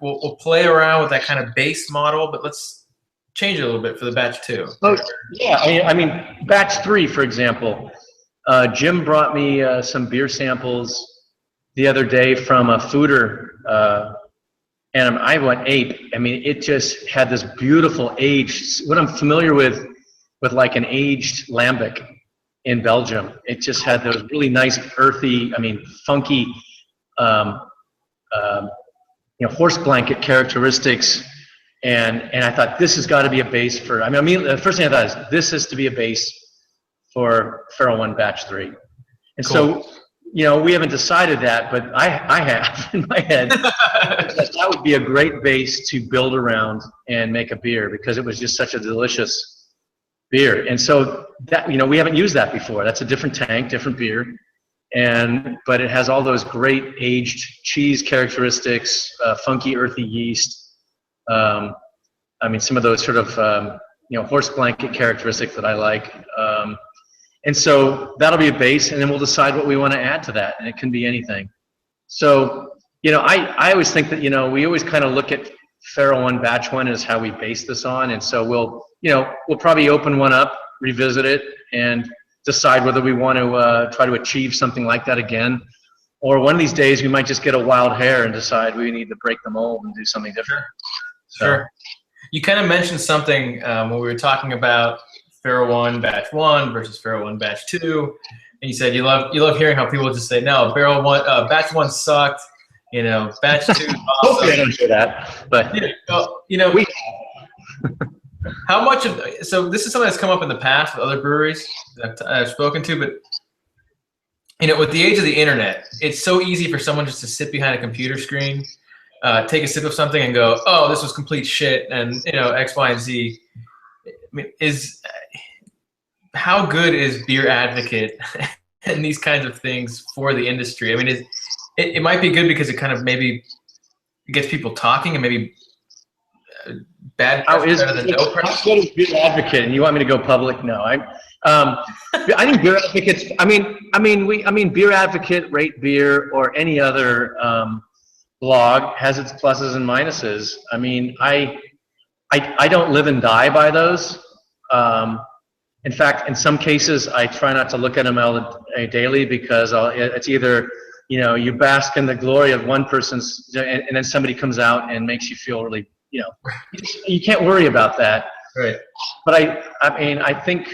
we'll play around with that kind of base model, but let's change it a little bit for the batch 2? Oh, yeah, batch 3, for example. Jim brought me some beer samples the other day from a foeder, and I went ape. It just had this beautiful aged, what I'm familiar with like an aged lambic in Belgium. It just had those really nice earthy, funky, horse blanket characteristics. And I thought, this has got to be a base for, the first thing I thought is, this is to be a base for Ferel 1 batch 3. And cool. So we haven't decided that, but I have in my head that would be a great base to build around and make a beer, because it was just such a delicious beer. And so that, we haven't used that before. That's a different tank, different beer. But it has all those great aged cheese characteristics, funky earthy yeast. Some of those sort of, horse blanket characteristics that I like. And so that'll be a base, and then we'll decide what we want to add to that, and it can be anything. So, I always think that, we always kind of look at Ferel 1 Batch 1 as how we base this on, and so we'll probably open one up, revisit it, and decide whether we want to try to achieve something like that again, or one of these days we might just get a wild hair and decide we need to break the mold and do something different. Sure. You kind of mentioned something when we were talking about Ferel 1 Batch 1 versus Ferel 1 Batch 2, and you said you love hearing how people just say, no, Batch 1 sucked, Batch 2 awesome. Hopefully I don't hear that, but how much of, so this is something that's come up in the past with other breweries that I've spoken to, but with the age of the internet, it's so easy for someone just to sit behind a computer screen, take a sip of something and go, oh, this was complete shit, and X, Y, and Z. How good is Beer Advocate and these kinds of things for the industry? It might be good because it kind of maybe gets people talking, and maybe bad press is better than no press. How good is Beer Advocate? And you want me to go public? No, I think Beer Advocate's. Beer Advocate, Rate Beer, or any other blog has its pluses and minuses. I don't live and die by those. In fact, in some cases, I try not to look at them daily, because it's either, you bask in the glory of one person's, and then somebody comes out and makes you feel really, you can't worry about that. Right. But I think,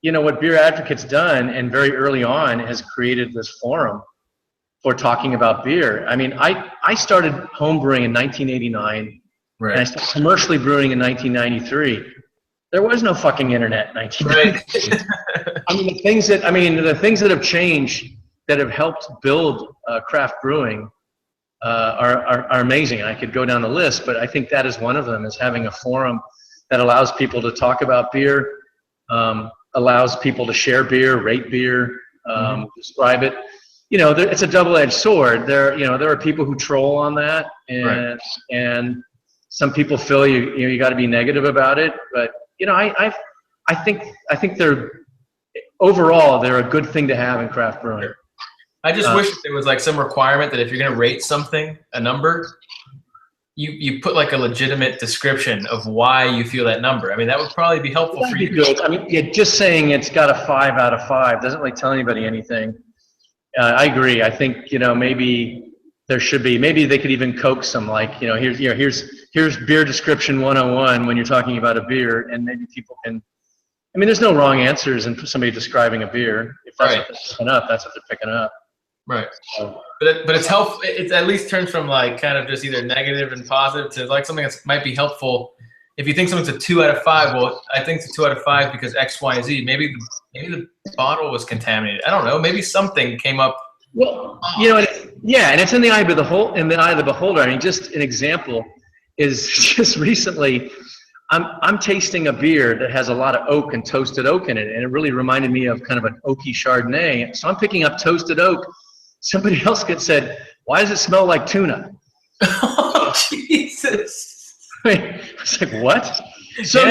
what Beer Advocate's done, and very early on has created this forum for talking about beer. I started homebrewing in 1989, right, and I started commercially brewing in 1993. There was no fucking internet in 1993. Right. the things that have changed, that have helped build craft brewing, are amazing. I could go down the list, but I think that is one of them, is having a forum that allows people to talk about beer, allows people to share beer, rate beer, describe it. It's a double-edged sword. There are people who troll on that, and right, and some people feel you got to be negative about it, but I think overall they're a good thing to have in craft brewing. I just wish there was like some requirement that if you're going to rate something, a number, you put like a legitimate description of why you feel that number. That would probably be helpful for you. Good. Just saying it's got a 5 out of 5 doesn't really tell anybody anything. I agree. I think maybe there should be. Maybe they could even coax them, like here's beer description 101 when you're talking about a beer, and maybe people can. There's no wrong answers in somebody describing a beer. If that's what they're picking up, that's what they're picking up. Right. So, but it's helpful. It at least turns from like kind of just either negative and positive to like something that might be helpful. If you think something's a 2 out of 5, well, I think it's a 2 out of 5 because X, Y, and Z. Maybe the bottle was contaminated. I don't know. Maybe something came up. Well, and it's in the eye of the beholder. Just an example is just recently, I'm tasting a beer that has a lot of oak and toasted oak in it, and it really reminded me of kind of an oaky Chardonnay. So I'm picking up toasted oak. Somebody else said, "Why does it smell like tuna?" Oh, Jesus! I was like, "What?" So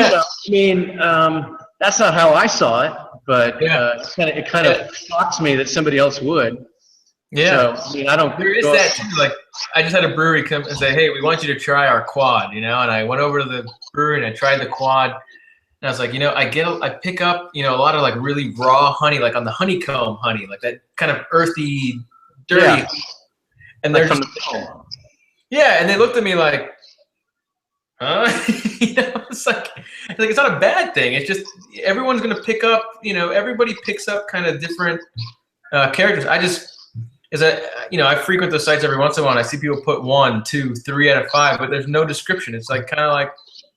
that's not how I saw it, but it kind of shocks me that somebody else would. Yeah. So, I don't. There is that too. Like, I just had a brewery come and say, "Hey, we want you to try our quad," and I went over to the brewery and I tried the quad, and I was like, I pick up, a lot of like really raw honey, like on the honeycomb honey, like that kind of earthy, dirty. Yeah. And they're just, and they looked at me like, huh? It's like it's not a bad thing. It's just everyone's gonna pick up. Everybody picks up kind of different characters. I frequent those sites every once in a while, and I see people put 1, 2, 3 out of 5, but there's no description. It's like kind of like,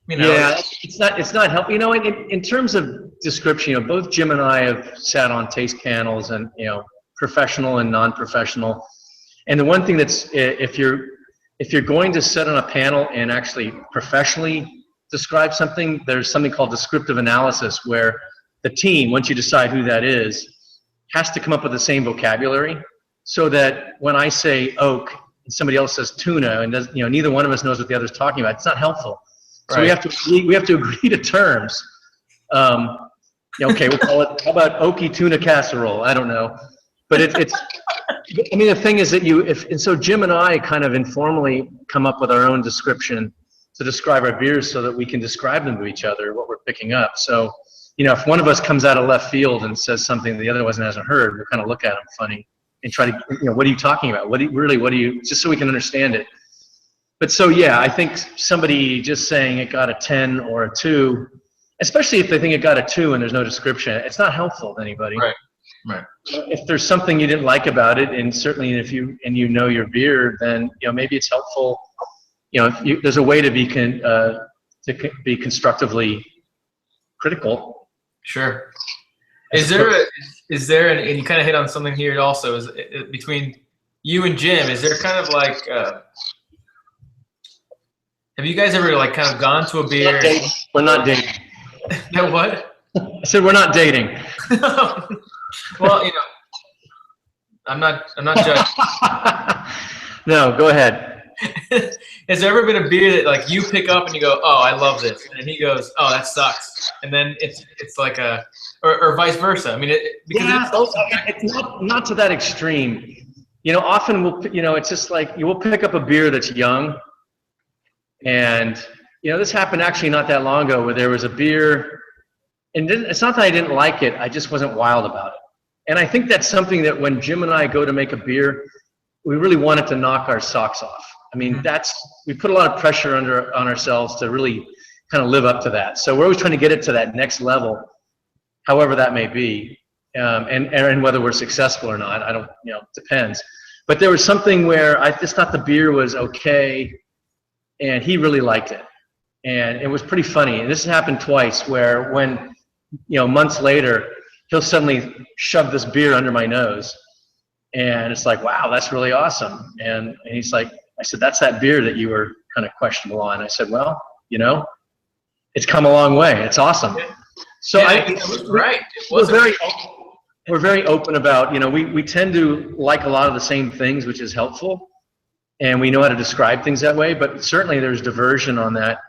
Yeah, it's not helpful. In terms of description, both Jim and I have sat on taste panels and professional and non-professional. And the one thing that's, if you're going to sit on a panel and actually professionally describe something, there's something called descriptive analysis, where the team, once you decide who that is, has to come up with the same vocabulary, so that when I say oak and somebody else says tuna, and does, neither one of us knows what the other's talking about, it's not helpful. So we have to agree to terms. Okay, we'll call it, how about oaky tuna casserole? I don't know, but it's. I mean, the thing is that and so Jim and I kind of informally come up with our own description to describe our beers, so that we can describe them to each other, what we're picking up. So, if one of us comes out of left field and says something the other one hasn't heard, we kind of look at them funny and try to, what are you talking about? What do you, just so we can understand it. But so, yeah, I think somebody just saying it got a 10 or a 2, especially if they think it got a 2 and there's no description, it's not helpful to anybody. Right. If there's something you didn't like about it, and certainly if you know your beer, then maybe it's helpful. There's a way to be constructively critical. Sure. Is there and you kind of hit on something here also, is between you and Jim, is there kind of like have you guys ever like kind of gone to a beer? We're not dating. No, what? I said we're not dating. Well, I'm not judging. No, go ahead. Has there ever been a beer that like you pick up and you go, oh, I love this, and he goes, oh, that sucks, and then it's like or vice versa? I mean, it's not to that extreme. Often it's just like we'll pick up a beer that's young, and this happened actually not that long ago, where there was a beer, and it's not that I didn't like it, I just wasn't wild about it. And I think that's something that when Jim and I go to make a beer, we really want it to knock our socks off. I mean, we put a lot of pressure on ourselves to really kind of live up to that. So we're always trying to get it to that next level, however that may be, and whether we're successful or not, I don't, depends. But there was something where I just thought the beer was okay, and he really liked it. And it was pretty funny. And this happened twice, where when, months later, he'll suddenly shove this beer under my nose. And it's like, wow, that's really awesome. And he's like, I said, that's that beer that you were kind of questionable on. I said, well, it's come a long way. It's awesome. So right. We're very open about, we tend to like a lot of the same things, which is helpful. And we know how to describe things that way, but certainly there's diversion on that.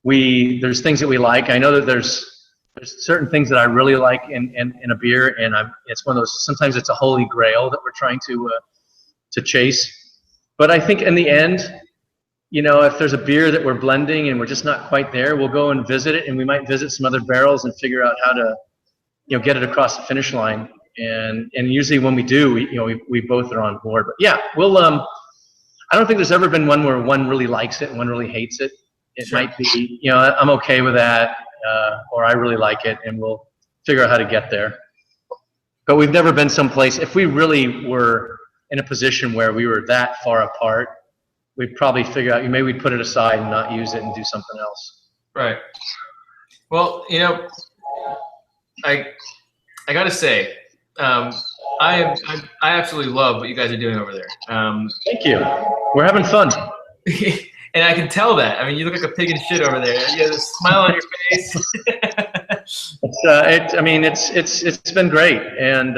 There's things that we like. I know that there's certain things that I really like in a beer, and it's one of those, sometimes it's a holy grail that we're trying to chase. But I think in the end, if there's a beer that we're blending and we're just not quite there, we'll go and visit it, and we might visit some other barrels and figure out how to, get it across the finish line. And usually when we do, we both are on board. But yeah, we'll, I don't think there's ever been one where one really likes it and one really hates it. It Sure. might be, I'm okay with that, or I really like it, and we'll figure out how to get there. But we've never been someplace, if we really were in a position where we were that far apart, we'd probably figure out, maybe we'd put it aside and not use it and do something else. Right. Well, I got to say, I absolutely love what you guys are doing over there. Thank you. We're having fun. And I can tell that. I mean, you look like a pig in shit over there. You have a smile on your face. It's been great, and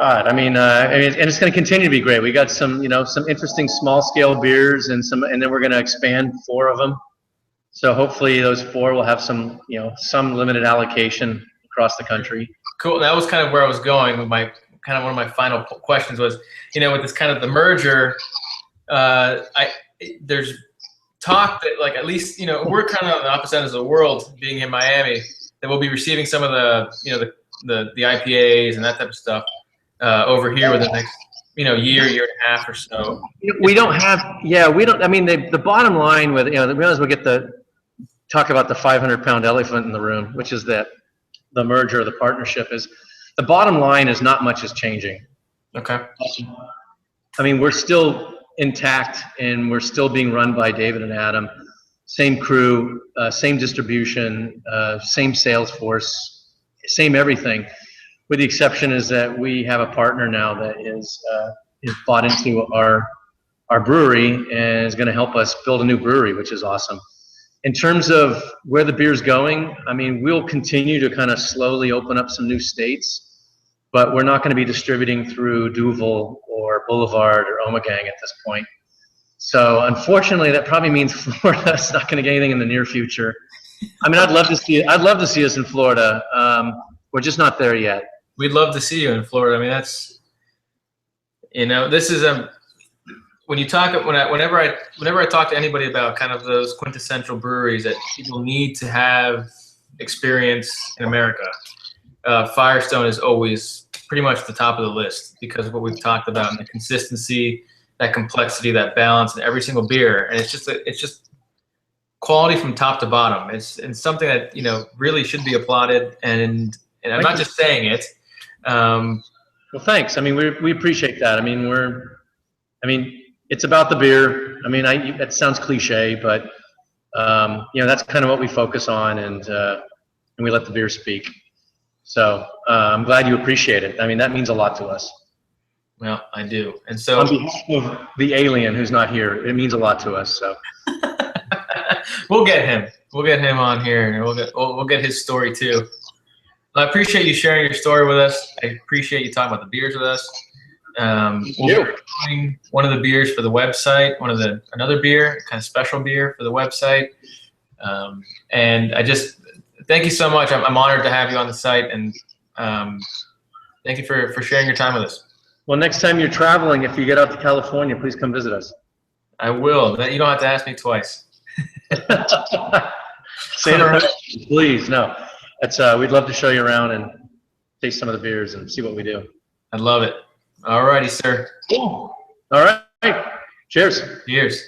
and it's going to continue to be great. We got some interesting small scale beers, and then we're going to expand 4 of them. So hopefully those 4 will have some limited allocation across the country. Cool. That was kind of where I was going with one of my final questions was, with this kind of the merger, there's talk that like, at least, we're kind of on the opposite ends of the world, being in Miami, that we'll be receiving some of the IPAs and that type of stuff over here within the next, year and a half or so. We don't have, I mean, the bottom line with, we might as well talk about the 500-pound elephant in the room, which is that the merger, the partnership is, the bottom line is not much is changing. Okay. I mean, we're still intact, and we're still being run by David and Adam. Same crew, same distribution, same sales force, same everything. with the exception is that we have a partner now that is bought into our brewery and is going to help us build a new brewery, which is awesome. In terms of where the beer's going, I mean, we'll continue to kind of slowly open up some new states, but we're not going to be distributing through Duvel or Boulevard or Omegang at this point. So unfortunately, that probably means Florida's not going to get anything in the near future. I mean, I'd love to see us in Florida. We're just not there yet. We'd love to see you in Florida. I mean, that's, you know, this is when you talk, whenever I talk to anybody about kind of those quintessential breweries that people need to have experience in America, Firestone is always pretty much the top of the list because of what we've talked about and the consistency, that complexity, that balance in every single beer, and it's just quality from top to bottom. It's something that, you know, really should be applauded, and I'm not just saying it. Well, thanks. I mean, we appreciate that. I mean, it's about the beer. I mean, that sounds cliche, but you know, that's kind of what we focus on, and we let the beer speak. So I'm glad you appreciate it. I mean, that means a lot to us. Well, I do. And so on behalf of the alien who's not here, it means a lot to us. So we'll get him. We'll get him on here, and we'll get his story too. I appreciate you sharing your story with us. I appreciate you talking about the beers with us. We'll be recording one of the beers for the website, another beer, kind of special beer for the website. And I just thank you so much. I'm honored to have you on the site, and thank you for sharing your time with us. Well, next time you're traveling, if you get out to California, please come visit us. I will. You don't have to ask me twice. Say it, please. No, we'd love to show you around and taste some of the beers and see what we do. I'd love it. All righty, sir. Cool. All right. Cheers. Cheers.